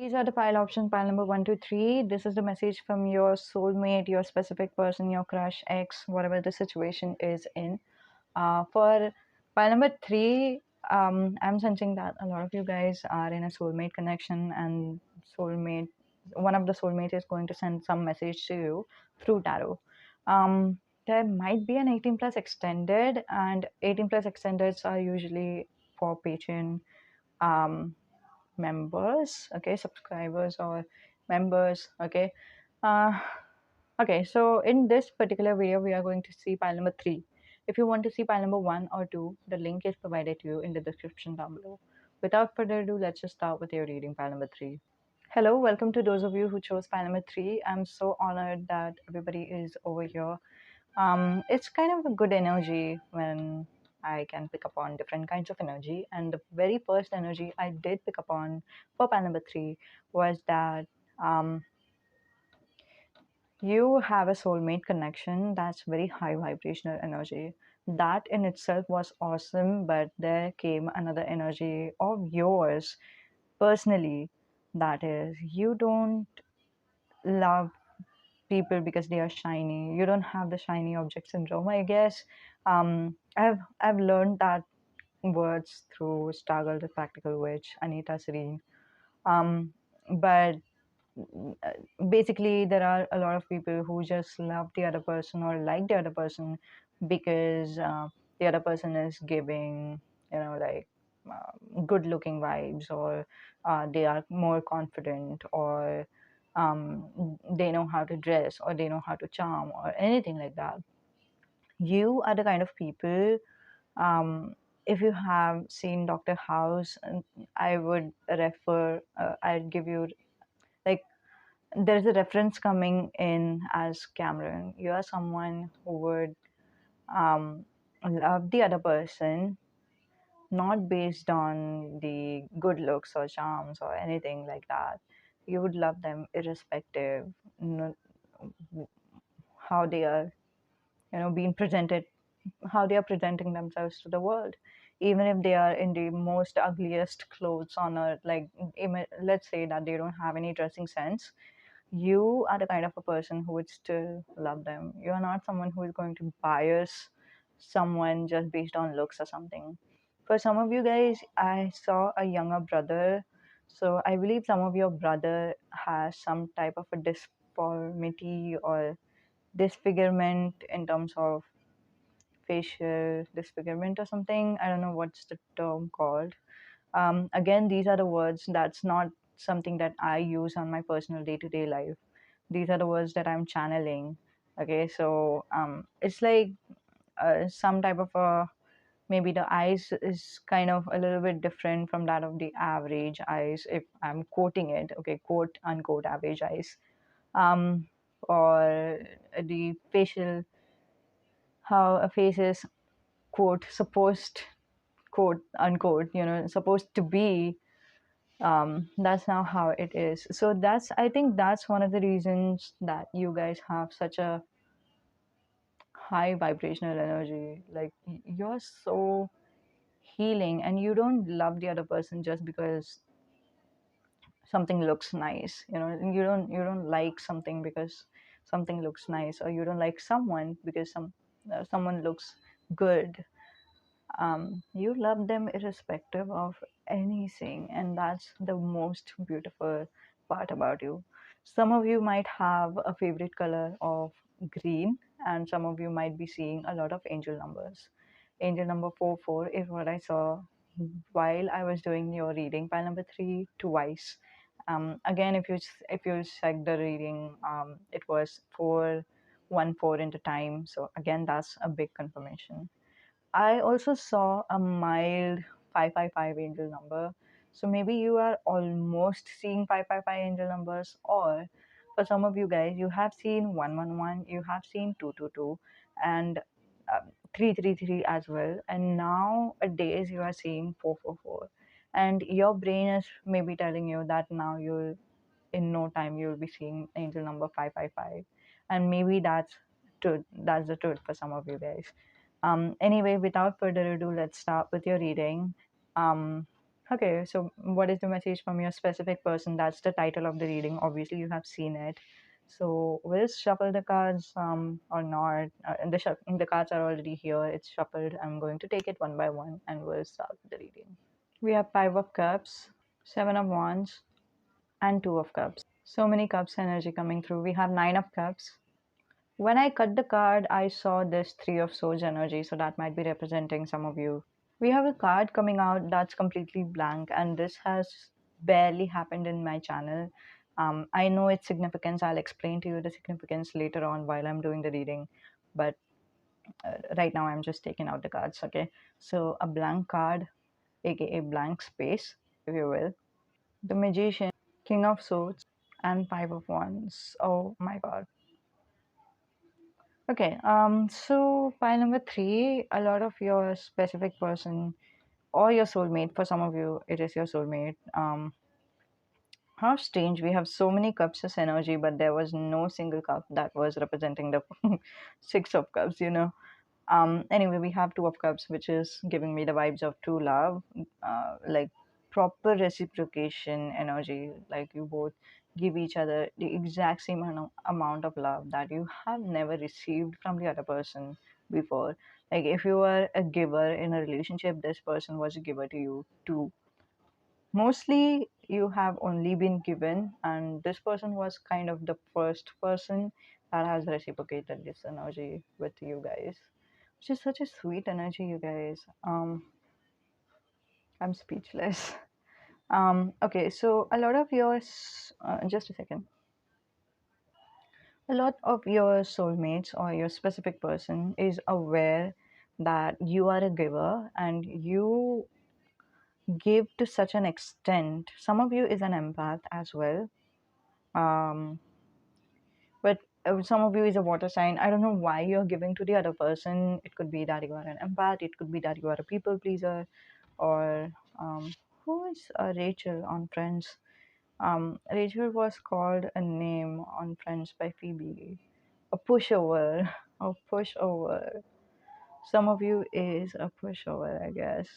These are the pile options, pile number 1 to 3. This is the message from your soulmate, your specific person, your crush, ex, whatever the situation is in. For pile number 3, I'm sensing that a lot of you guys are in a soulmate connection, and soulmate, one of the soulmates is going to send some message to you through tarot. There might be an 18 plus extended, and 18 plus extendeds are usually for Patreon um, members, okay, subscribers or members, okay. uh, okay, so in this particular video we are going to see pile number 3. If you want to see pile number 1 or 2, the link is provided to you in the description down below. Without further ado, let's just start with your reading pile number 3. Hello, welcome to those of you who chose pile number 3. I'm so honored that everybody is over here. It's kind of a good energy when I can pick up on different kinds of energy. And the very first energy I did pick up on for pile number 3 was that um, you have a soulmate connection that's very high vibrational energy. That in itself was awesome, but there came another energy of yours personally, that is, you don't love people because they are shiny. You don't have the shiny object syndrome, I guess. I've learned that words through Struggle the Practical Witch, Anita Serene. But basically, there are a lot of people who just love the other person or like the other person because the other person is giving, like good looking vibes, or they are more confident, or they know how to dress, or they know how to charm, or anything like that. You are the kind of people, um, if you have seen Dr. House, I would I'd give you, like, there's a reference coming in as Cameron. You are someone who would um, love the other person, not based on the good looks or charms or anything like that. You would love them irrespective, no, how they are, being presented, how they are presenting themselves to the world, even if they are in the most ugliest clothes on earth. Like, let's say that they don't have any dressing sense, you are the kind of a person who would still love them. You are not someone who is going to bias someone just based on looks or something. For some of you guys, I saw a younger brother. So I believe some of your brother has some type of a disformity or disfigurement in terms of facial disfigurement or something. I don't know what's the term called. Again, these are the words, that's not something that I use on my personal day-to-day life. These are the words that I'm channeling. Okay, so it's like some type of a, maybe the eyes is kind of a little bit different from that of the average eyes, if I'm quoting it, okay, quote unquote average eyes. Or the facial, how a face is, quote, supposed, quote unquote, supposed to be. That's now how it is. So that's, I think that's one of the reasons that you guys have such a high vibrational energy. Like, you're so healing, and you don't love the other person just because something looks nice. You don't like something because something looks nice, or you don't like someone because someone looks good. You love them irrespective of anything, and that's the most beautiful part about you. Some of you might have a favorite color of green, and some of you might be seeing a lot of angel numbers. Angel number 44 is what I saw while I was doing your reading. Pile number 3 twice. Again, if you check the reading, it was 414 into time. So again, that's a big confirmation. I also saw a mild 555 angel number. So maybe you are almost seeing 555 angel numbers, or for some of you guys, you have seen 111, you have seen 222, and 333 as well. And nowadays, you are seeing 444. And your brain is maybe telling you that now in no time, you'll be seeing angel number 555. And maybe that's the truth for some of you guys. Anyway, without further ado, let's start with your reading. Um, Okay, so what is the message from your specific person? That's the title of the reading. Obviously, you have seen it. So we'll shuffle the cards or not. The cards are already here. It's shuffled. I'm going to take it one by one and we'll start the reading. We have Five of Cups, Seven of Wands, and Two of Cups. So many cups energy coming through. We have Nine of Cups. When I cut the card, I saw this Three of Swords energy, so that might be representing some of you. We have a card coming out that's completely blank, and this has barely happened in my channel. I know its significance. I'll explain to you the significance later on while I'm doing the reading, but right now I'm just taking out the cards, okay? So, a blank card, aka blank space, if you will. The Magician, King of Swords, and Five of Wands. Oh my god. Okay, so pile number three, a lot of your specific person or your soulmate, for some of you, it is your soulmate. How strange, we have so many cups as energy, but there was no single cup that was representing the Six of Cups, you know. Anyway, we have Two of Cups, which is giving me the vibes of true love, like proper reciprocation energy. Like you both give each other the exact same amount of love that you have never received from the other person before. Like if you were a giver in a relationship, this person was a giver to you too. Mostly you have only been given, and this person was kind of the first person that has reciprocated this energy with you guys, which is such a sweet energy, you guys. I'm speechless. Okay, so a lot of yours, just a second. A lot of your soulmates or your specific person is aware that you are a giver and you give to such an extent. Some of you is an empath as well. Um, but some of you is a water sign. I don't know why you're giving to the other person. It could be that you are an empath, it could be that you are a people pleaser, or who is Rachel on Friends? Rachel was called a name on Friends by Phoebe, a pushover. A pushover. Some of you is a pushover, I guess.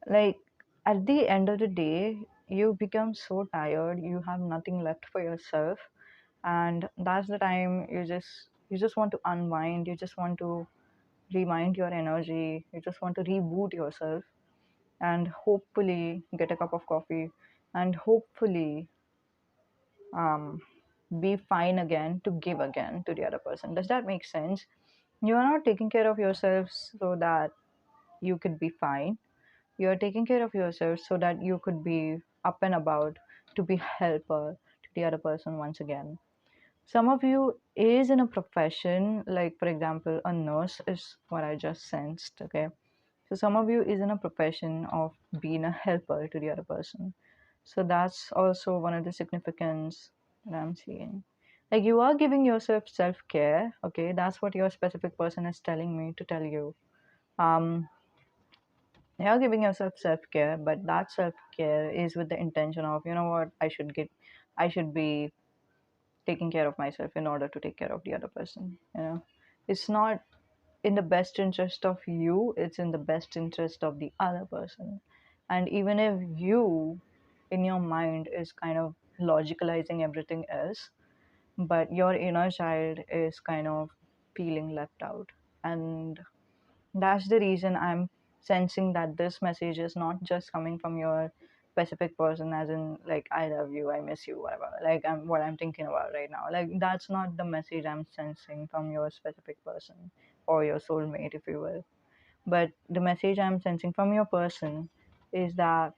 Like at the end of the day, you become so tired, you have nothing left for yourself, and that's the time you just want to unwind, you just want to remind your energy, you just want to reboot yourself and hopefully get a cup of coffee and hopefully um, be fine again to give again to the other person. Does that make sense? You are not taking care of yourself so that you could be fine. You are taking care of yourself so that you could be up and about to be helper to the other person once again. Some of you is in a profession, like for example a nurse is what I just sensed, okay? So some of you is in a profession of being a helper to the other person. So that's also one of the significance that I'm seeing. Like you are giving yourself self-care, okay? That's what your specific person is telling me to tell you. um you're giving yourself self-care, but that self-care is with the intention of, you know what, I should be taking care of myself in order to take care of the other person, you know. It's not in the best interest of you, it's in the best interest of the other person. And even if you in your mind is kind of logicalizing everything else, but your inner child is kind of feeling left out, and that's the reason I'm sensing that this message is not just coming from your specific person, as in like I love you, I miss you, whatever. Like I'm what I'm thinking about right now. Like that's not the message I'm sensing from your specific person or your soulmate, if you will. But the message I'm sensing from your person is that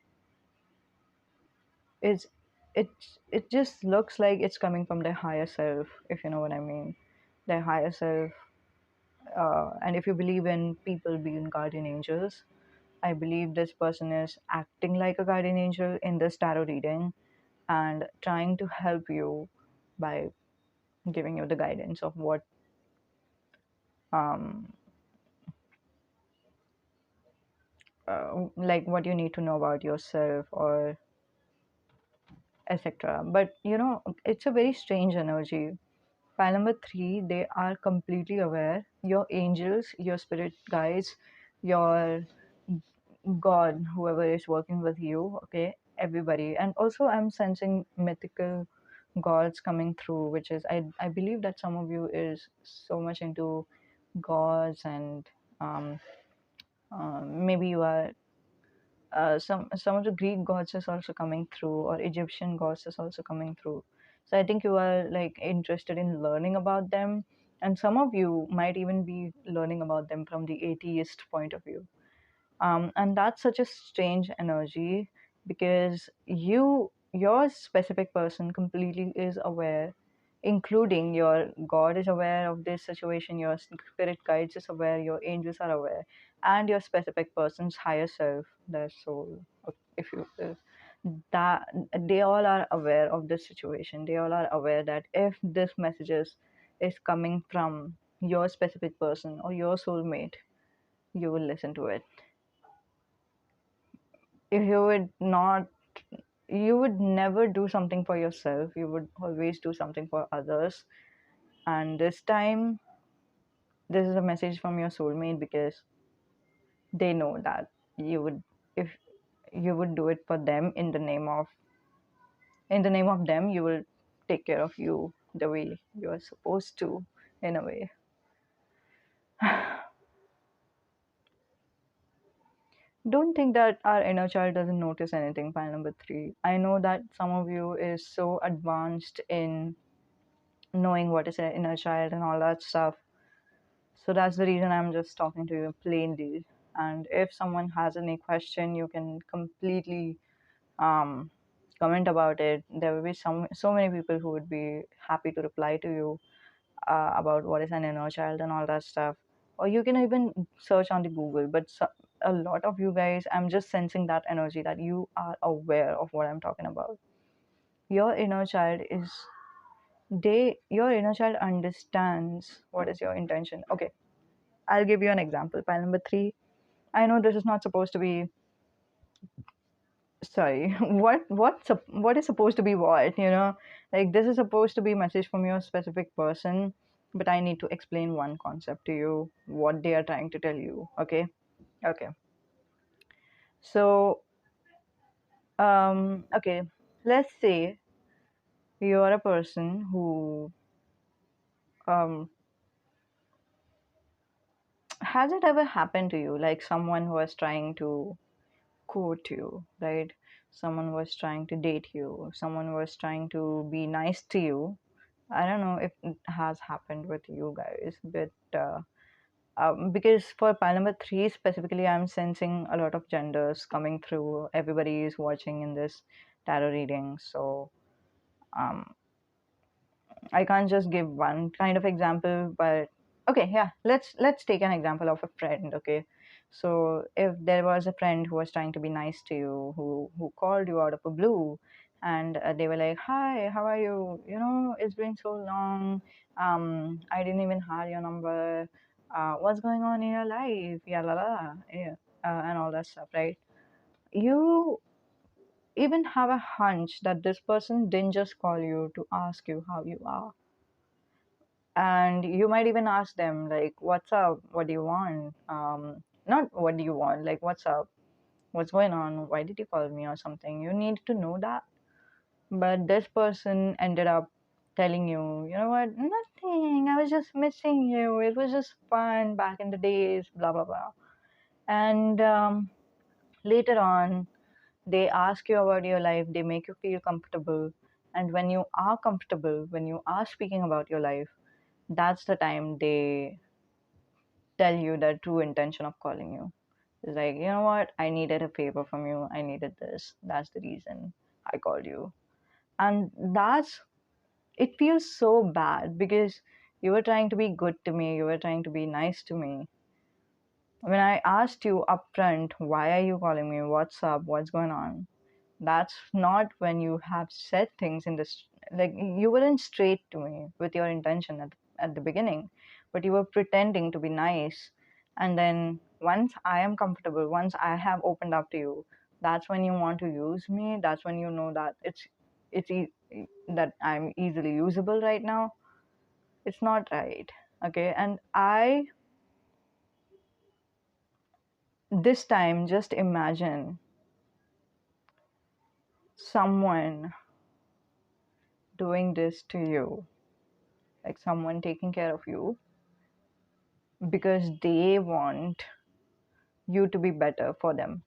it's it it just looks like it's coming from their higher self, if you know what I mean. Their higher self. And if you believe in people being guardian angels, I believe this person is acting like a guardian angel in this tarot reading and trying to help you by giving you the guidance of um, like what you need to know about yourself or etc. But you know, it's a very strange energy. Pile number three, they are completely aware. Your angels, your spirit guides, your God, whoever is working with you, okay, everybody. And also, I'm sensing mythical gods coming through, which is, I believe that some of you is so much into gods, and um, maybe you are some of the Greek gods is also coming through, or Egyptian gods is also coming through. So I think you are like interested in learning about them, and some of you might even be learning about them from the atheist point of view. And that's such a strange energy, because your specific person completely is aware, including your God is aware of this situation, your spirit guides is aware, your angels are aware, and your specific person's higher self, their soul, if you that they all are aware of this situation. They all are aware that if this messages is coming from your specific person or your soulmate, you will listen to it. If you would not, you would never do something for yourself, you would always do something for others. And this time, this is a message from your soulmate, because they know that you would, if you would do it for them, in the name of them, you will take care of you the way you are supposed to, in a way. Don't think that our inner child doesn't notice anything. Pile number 3, I know that some of you is so advanced in knowing what is an inner child and all that stuff. So that's the reason I'm just talking to you plainly. And if someone has any question, you can completely um, comment about it. There will be so many people who would be happy to reply to you about what is an inner child and all that stuff. Or you can even search on the Google. But a lot of you guys, I'm just sensing that energy that you are aware of what I'm talking about. Your inner child is your inner child understands what is your intention. Okay, I'll give you an example. Pile number 3, I know this is not supposed to be, sorry, what is supposed to be what, like this is supposed to be a message from your specific person, but I need to explain one concept to you, what they are trying to tell you. Okay. Okay. So okay, let's say you are a person who um has it ever happened to you, like someone who was trying to court you, right? Someone was trying to date you, someone was trying to be nice to you. I don't know if it has happened with you guys, but because for pile number 3 specifically, I'm sensing a lot of genders coming through. Everybody is watching in this tarot reading. So um, I can't just give one kind of example, but okay, yeah, let's take an example of a friend. Okay, so if there was a friend who was trying to be nice to you, who called you out of the blue, and they were like, "Hi, how are you? It's been so long. I didn't even have your number. What's going on in your life? Yeah, la la, yeah, and all that stuff, right? You even have a hunch that this person didn't just call you to ask you how you are, and you might even ask them like, what's up, what do you want, not what do you want, like what's up, what's going on, why did you call me, or something. You need to know that. But this person ended up telling you, you know what, nothing, I was just missing you, it was just fun back in the days, blah blah blah. And later on, they ask you about your life, they make you feel comfortable, and when you are comfortable, when you are speaking about your life, that's the time they tell you the true intention of calling you. It's like, you know what, I needed a favor from you, I needed this, that's the reason I called you. And it feels so bad, because you were trying to be good to me, you were trying to be nice to me. When I asked you upfront, why are you calling me, what's up, what's going on, that's not when you have said things in this, like you weren't straight to me with your intention at the beginning, but you were pretending to be nice. And then once I am comfortable, once I have opened up to you, that's when you want to use me, that's when you know that that I'm easily usable right now. It's not right. Okay. And This time, just imagine someone doing this to you, like someone taking care of you because they want you to be better for them.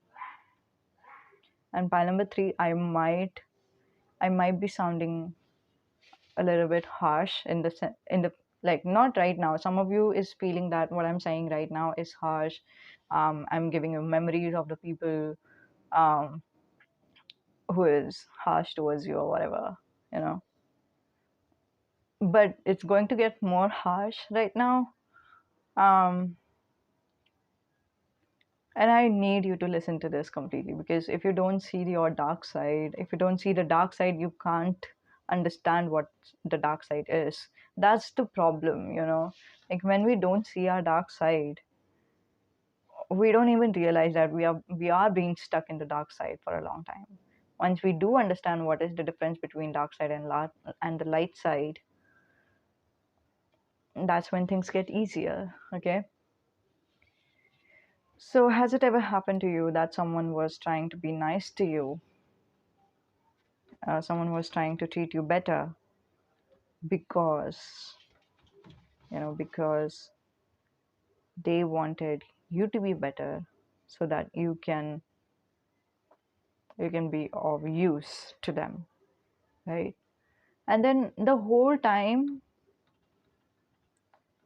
And pile number three, I might be sounding a little bit harsh in the like, not right now. Some of you is feeling that what I'm saying right now is harsh. I'm giving you memories of the people um, who is harsh towards you or whatever, you know. But it's going to get more harsh right now. Um, and I need you to listen to this completely, because if you don't see your dark side, if you don't see the dark side, you can't understand what the dark side is. That's the problem, you know. Like when we don't see our dark side, we don't even realize that we are being stuck in the dark side for a long time. Once we do understand what is the difference between dark side and the light side, that's when things get easier. Okay. So has it ever happened to you that someone was trying to be nice to you, someone was trying to treat you better because, because they wanted you to be better, so that you can be of use to them, right? And then the whole time,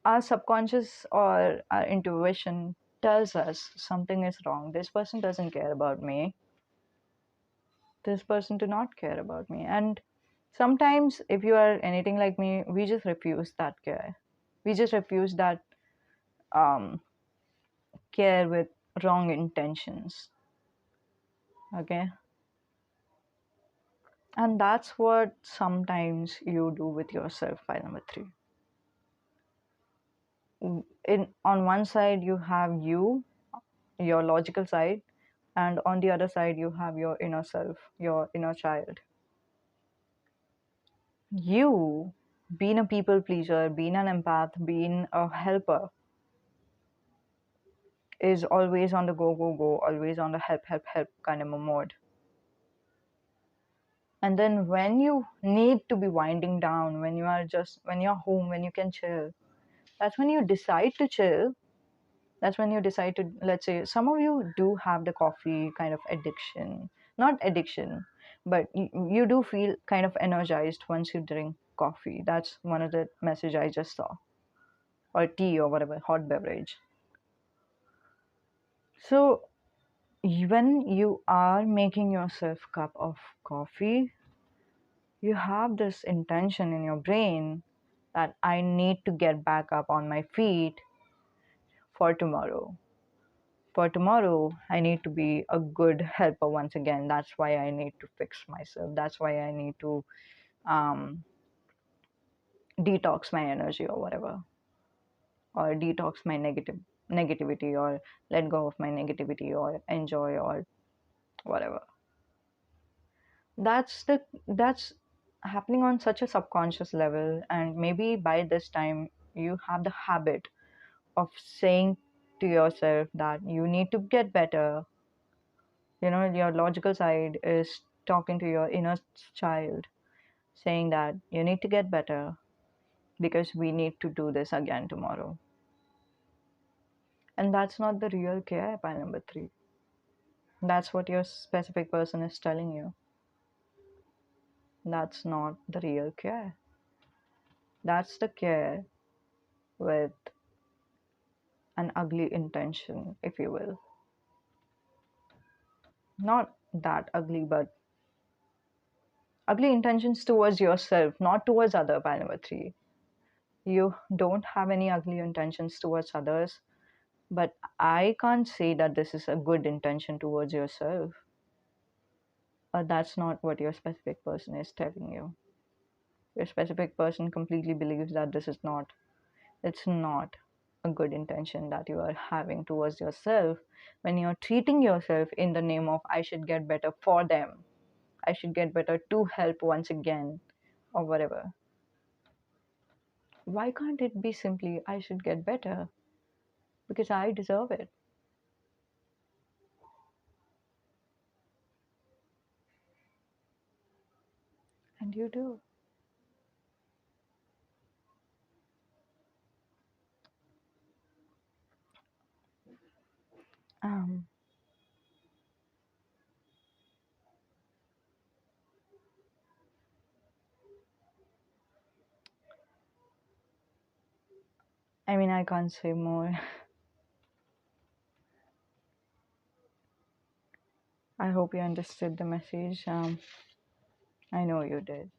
our subconscious or our intuition tells us something is wrong. This person doesn't care about me. This person do not care about me. And sometimes, if you are anything like me, we just refuse that care. We just refuse that um, care with wrong intentions. Okay. And that's what sometimes you do with yourself. By number three, in on one side you have your logical side, and on the other side you have your inner self, your inner child. You, being a people pleaser, being an empath, being a helper, is always on the go go go, always on the help help help kind of a mode. And then when you need to be winding down, when you're home, when you can chill, that's when you decide to chill. That's when you decide to, let's say, some of you do have the coffee kind of addiction. Not addiction, but you do feel kind of energized once you drink coffee. That's one of the message I just saw. Or tea or whatever, hot beverage. So when you are making yourself cup of coffee, you have this intention in your brain that I need to get back up on my feet for tomorrow. For tomorrow, I need to be a good helper once again. That's why I need to fix myself. That's why I need to um, detox my energy or whatever, or detox my negativity, or let go of my negativity, or enjoy, or whatever. That's happening on such a subconscious level, and maybe by this time you have the habit of saying to yourself that you need to get better. Your logical side is talking to your inner child, saying that you need to get better because we need to do this again tomorrow. And that's not the real care. By number three, that's what your specific person is telling you. That's not the real care. That's the care with an ugly intention, if you will. Not that ugly, but ugly intentions towards yourself, not towards other. By number three, you don't have any ugly intentions towards others, but I can't say that this is a good intention towards yourself. That's not what your specific person is telling you. Your specific person completely believes that it's not a good intention that you are having towards yourself when you're treating yourself in the name of I should get better for them. I should get better to help once again, or whatever. Why can't it be simply I should get better because I deserve it? And you do. Um, I mean, I can't say more. I hope you understood the message. I know you did.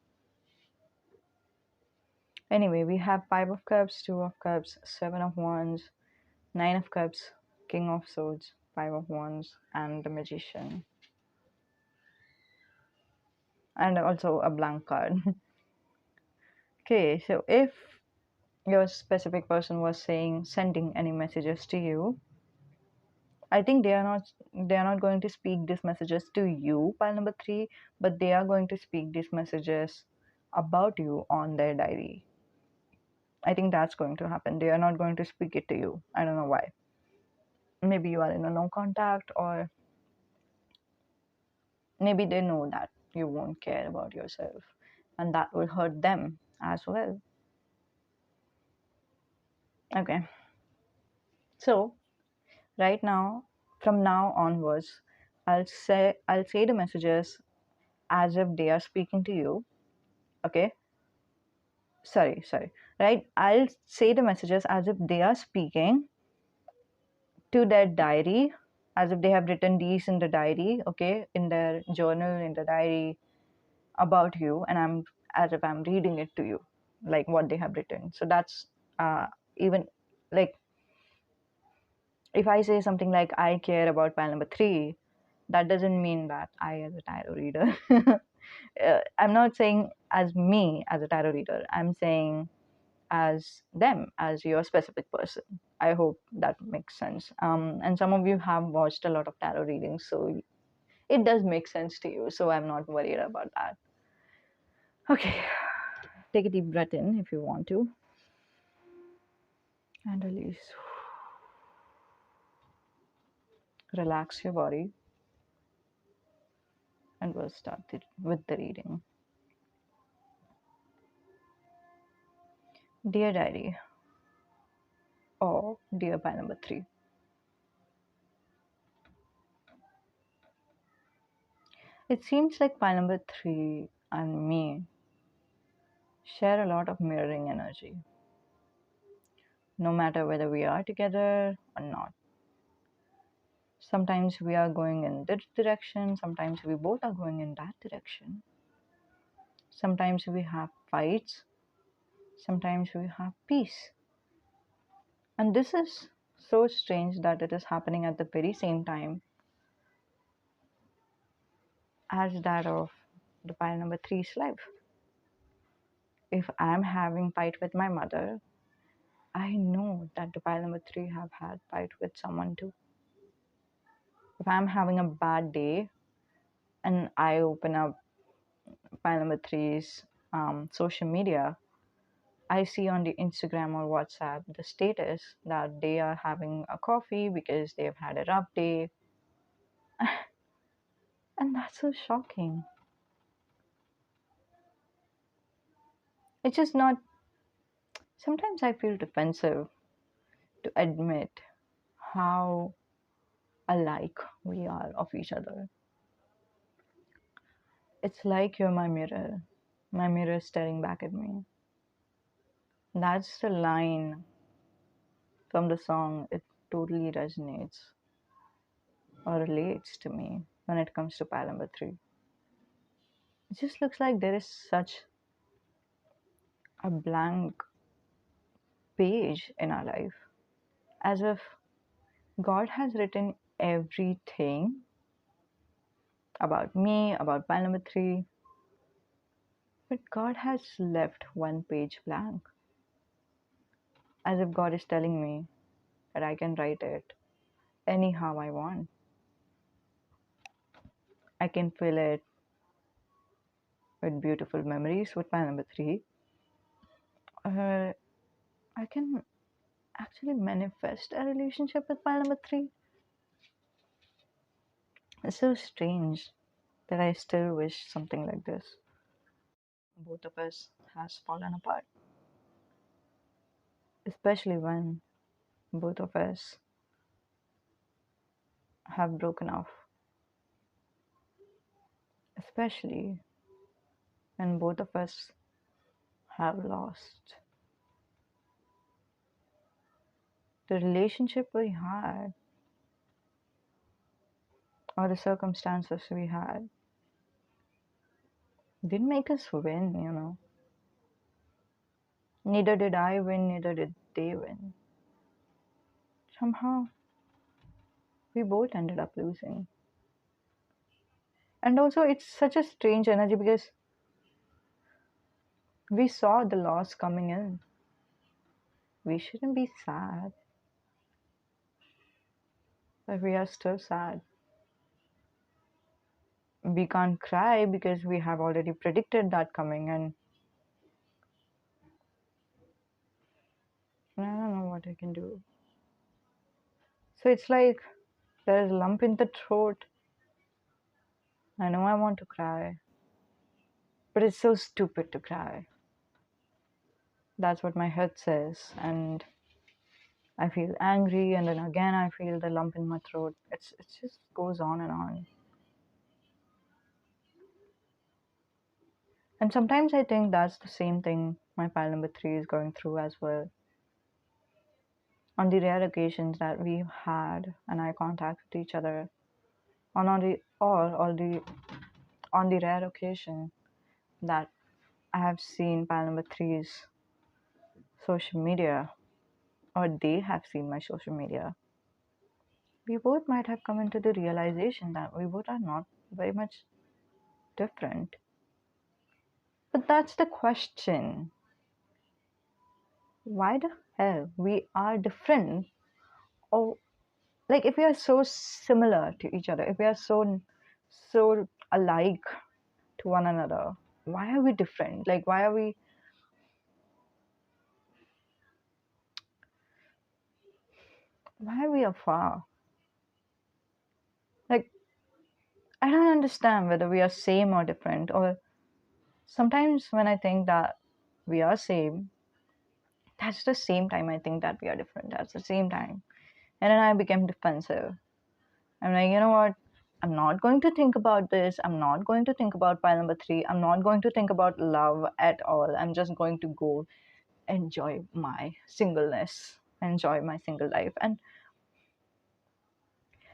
Anyway, we have Five of Cups, Two of Cups, Seven of Wands, Nine of Cups, King of Swords, Five of Wands, and the Magician. And also a blank card. Okay, so if your specific person was saying sending any messages to you, I think they are not going to speak these messages to you, pile number three, but they are going to speak these messages about you on their diary. I think that's going to happen. They are not going to speak it to you. I don't know why. Maybe you are in a no contact, or maybe they know that you won't care about yourself, and that will hurt them as well. Okay, so right now, from now onwards, I'll say the messages as if they are speaking to you. Okay, sorry, right? I'll say the messages as if they are speaking to their diary, as if they have written these in the diary, okay, in their journal, in the diary about you, and I'm as if I'm reading it to you, like what they have written. So that's even like if I say something like I care about pile number three, that doesn't mean that I, as a tarot reader, I'm not saying as me as a tarot reader. I'm saying as them, as your specific person. I hope that makes sense. And some of you have watched a lot of tarot readings, so it does make sense to you. So I'm not worried about that. Okay, take a deep breath in if you want to, and release. Relax your body, and we'll start with the reading. Dear Diary, or Dear Pie number three. It seems like pile number three and me share a lot of mirroring energy, no matter whether we are together or not. Sometimes we are going in this direction, sometimes we both are going in that direction. Sometimes we have fights, sometimes we have peace. And this is so strange that it is happening at the very same time as that of the pile number three's life. If I'm having fight with my mother, I know that the pile number three have had fight with someone too. If I'm having a bad day and I open up pile number three's social media, I see on the Instagram or WhatsApp the status that they are having a coffee because they've had a rough day. And that's so shocking. It's just not, sometimes I feel defensive to admit how alike we are of each other. It's like you're my mirror staring back at me. That's the line from the song. It totally resonates or relates to me when it comes to pile number three. It just looks like there is such a blank page in our life, as if God has written everything about me, about pile number three, but God has left one page blank, as if God is telling me that I can write it anyhow I want. I can fill it with beautiful memories with pile number three, or I can actually manifest a relationship with pile number three. It's so strange that I still wish something like this. both of us has fallen apart, especially when both of us have broken off, especially when both of us have lost the relationship we had or the circumstances we had didn't make us win. Neither did I win, neither did they win. Somehow, we both ended up losing. And also, it's such a strange energy because we saw the loss coming in. We shouldn't be sad, but we are still sad. We can't cry because we have already predicted that coming, and I don't know what I can do. So it's like there's a lump in the throat. I know I want to cry, but it's so stupid to cry. That's what my head says, and I feel angry, and then again I feel the lump in my throat. It just goes on and on. And sometimes I think that's the same thing my pile number three is going through as well. On the rare occasions that we've had an eye contact with each other, on the rare occasion that I have seen pile number three's social media, or they have seen my social media, we both might have come into the realization that we both are not very much different. But that's the question. Why the hell we are different? Or like if we are so similar to each other, if we are so alike to one another, why are we different? Like why are we afar? Like I don't understand whether we are same or different. Or sometimes when I think that we are same, that's the same time I think that we are different. That's the same time. And then I became defensive. I'm like, you know what? I'm not going to think about this. I'm not going to think about pile number three. I'm not going to think about love at all. I'm just going to go enjoy my singleness, enjoy my single life. And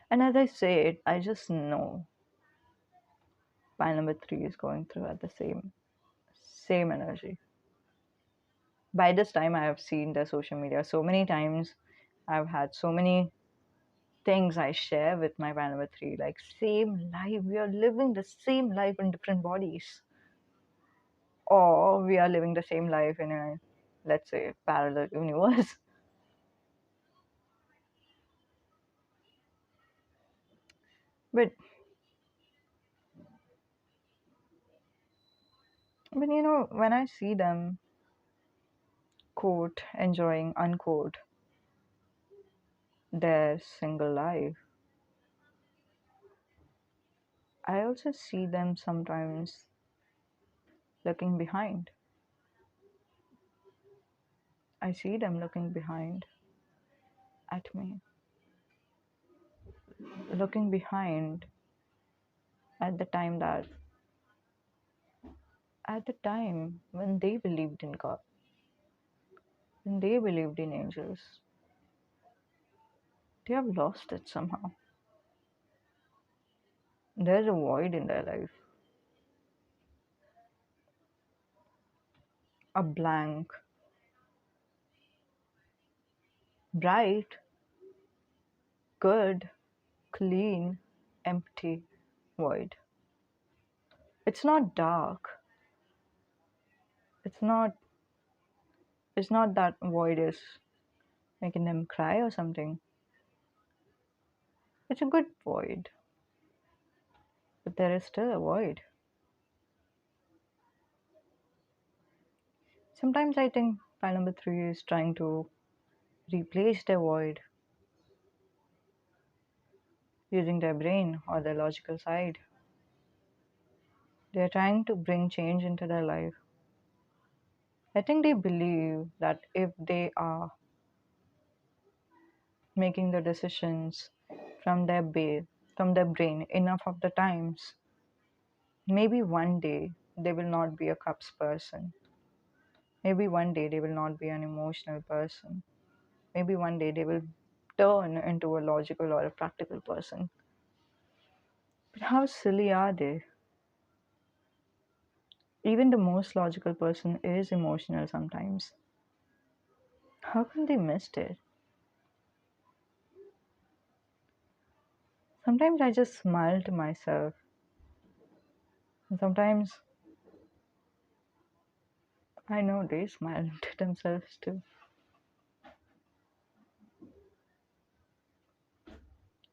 as I say it, I just know pile number three is going through at the same energy. By this time I have seen their social media so many times. I've had so many things I share with my pile number three, like same life. We are living the same life in different bodies. Or we are living the same life in a, let's say, parallel universe. but but when I see them, quote, enjoying, unquote, their single life, I also see them sometimes looking behind. I see them looking behind at me, looking behind at the time that at the time when they believed in God, when they believed in angels. They have lost it somehow. There's a void in their life, a blank, bright, good, clean, empty void. It's not dark. It's not it's not that void is making them cry or something. It's a good void, but there is still a void. Sometimes I think file number three is trying to replace their void using their brain or their logical side. They're trying to bring change into their life. I think they believe that if they are making the decisions from from their brain enough of the times, maybe one day they will not be a cups person. Maybe one day they will not be an emotional person. Maybe one day they will turn into a logical or a practical person. But how silly are they? Even the most logical person is emotional sometimes. How can they miss it? Sometimes I just smile to myself. And sometimes I know they smile to themselves too.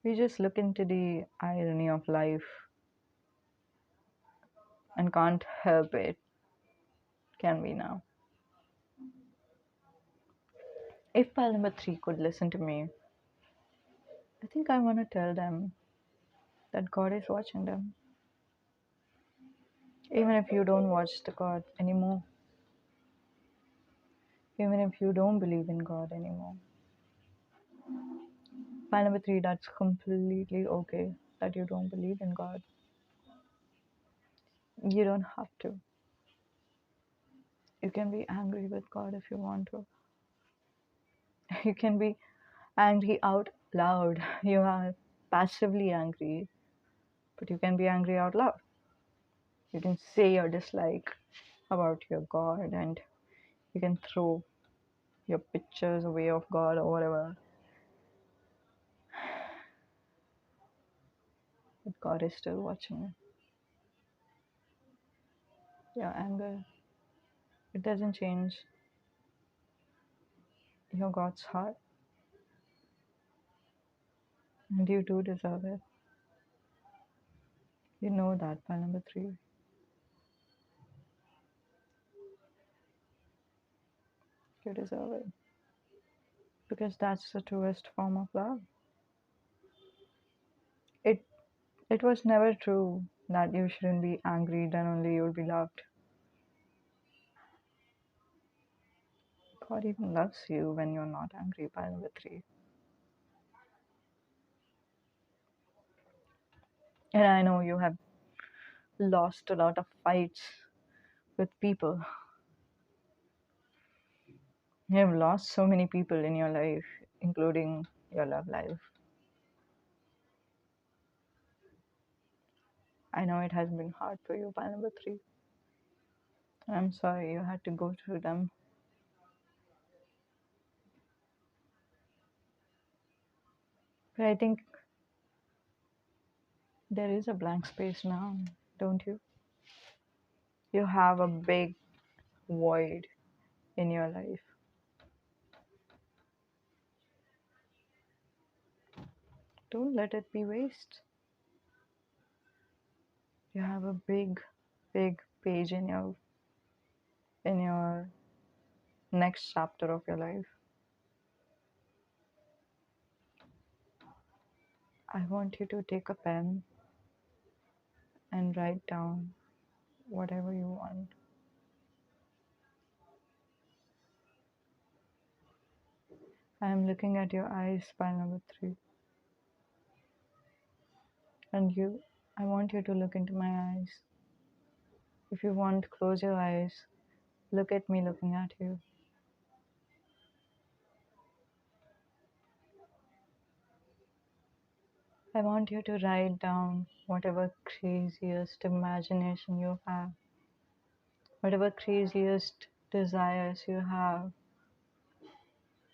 We just look into the irony of life and can't help it, can we now? If pile number three could listen to me, I think I want to tell them that God is watching them. Even if you don't watch the God anymore, even if you don't believe in God anymore. Pile number three, that's completely okay that you don't believe in God. You don't have to. You can be angry with God if you want to. You can be angry out loud. You are passively angry, but you can be angry out loud. You can say your dislike about your God, and you can throw your pictures away of God or whatever. But God is still watching your anger. It doesn't change your God's heart, and you do deserve it. You know that by number three. You deserve it because that's the truest form of love. It it was never true that you shouldn't be angry, then only you'll be loved. God even loves you when you're not angry by number three. And I know you have lost a lot of fights with people. You have lost so many people in your life, including your love life. I know it has been hard for you by number three. I'm sorry you had to go through them. But I think there is a blank space now, don't you? You have a big void in your life. Don't let it be waste. You have a big page in your next chapter of your life. I want you to take a pen and write down whatever you want. I am looking at your eyes, pile number three. And I want you to look into my eyes. If you want, close your eyes. Look at me looking at you. I want you to write down whatever craziest imagination you have, whatever craziest desires you have.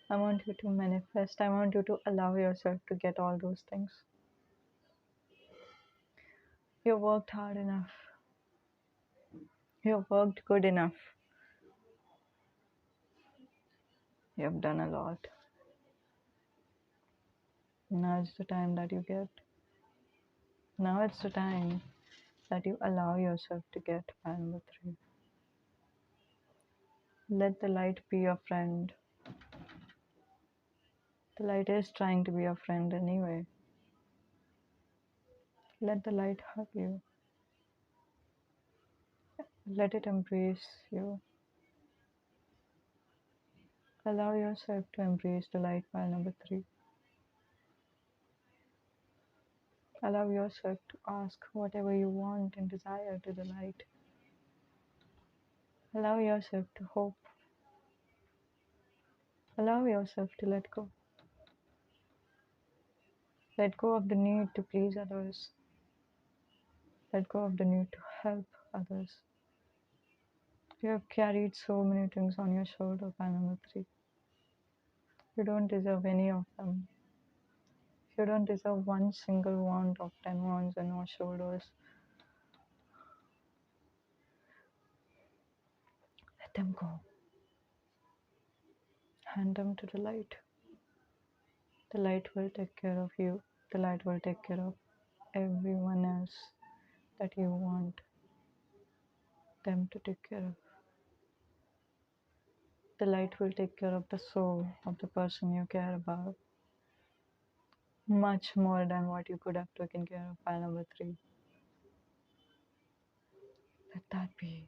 I want you to manifest. I want you to allow yourself to get all those things. You've worked hard enough. You've worked good enough. You've done a lot. Now it's the time that you get. Now it's the time that you allow yourself to get file number three. Let the light be your friend. The light is trying to be your friend anyway. Let the light hug you. Let it embrace you. Allow yourself to embrace the light. Pile number three. Allow yourself to ask whatever you want and desire to the light. Allow yourself to hope. Allow yourself to let go. Let go of the need to please others. Let go of the need to help others. You have carried so many things on your shoulder. Pile number three. You don't deserve any of them. You don't deserve one single wand of 10 wands on your shoulders. Let them go. Hand them to the light. The light will take care of you. The light will take care of everyone else that you want them to take care of. The light will take care of the soul of the person you care about much more than what you could have taken care of. Pile number three. Let that be.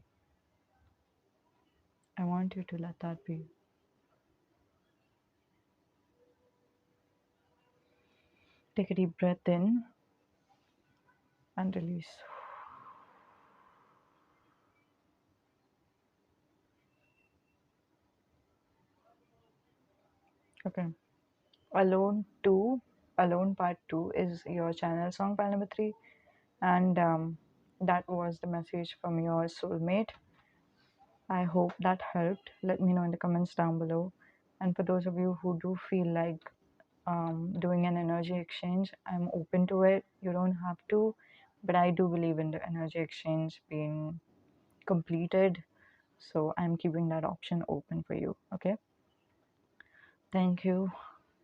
I want you to let that be. Take a deep breath in and release. Okay. Alone 2, Alone Part 2 is your channel song, pile number 3. And that was the message from your soulmate. I hope that helped. Let me know in the comments down below. And for those of you who do feel like doing an energy exchange, I'm open to it. You don't have to, but I do believe in the energy exchange being completed. So I'm keeping that option open for you. Okay. Thank you.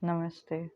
Namaste.